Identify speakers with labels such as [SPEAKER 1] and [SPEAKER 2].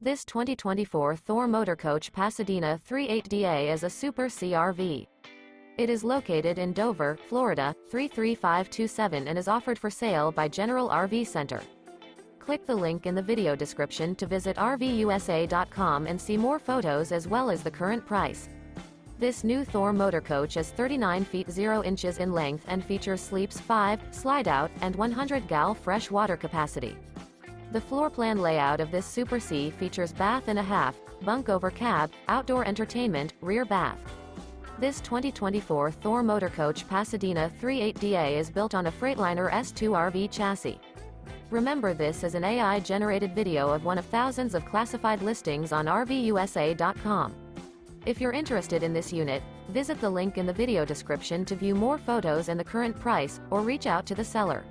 [SPEAKER 1] This 2024 Thor Motor Coach Pasadena 38DA is a Super CRV. It is located in Dover, Florida, 33527 and is offered for sale by General RV Center. Click the link in the video description to visit RVUSA.com and see more photos as well as the current price. This new Thor Motor Coach is 39 feet 0 inches in length and features sleeps 5, Slideout, and 100 gal fresh water capacity. The floor plan layout of this Super C features bath and a half, bunk over cab, outdoor entertainment, rear bath. This 2024 Thor Motor Coach Pasadena 38DA is built on a Freightliner S2RV chassis. Remember, this is an AI-generated video of one of thousands of classified listings on RVUSA.com. If you're interested in this unit, visit the link in the video description to view more photos and the current price, or reach out to the seller.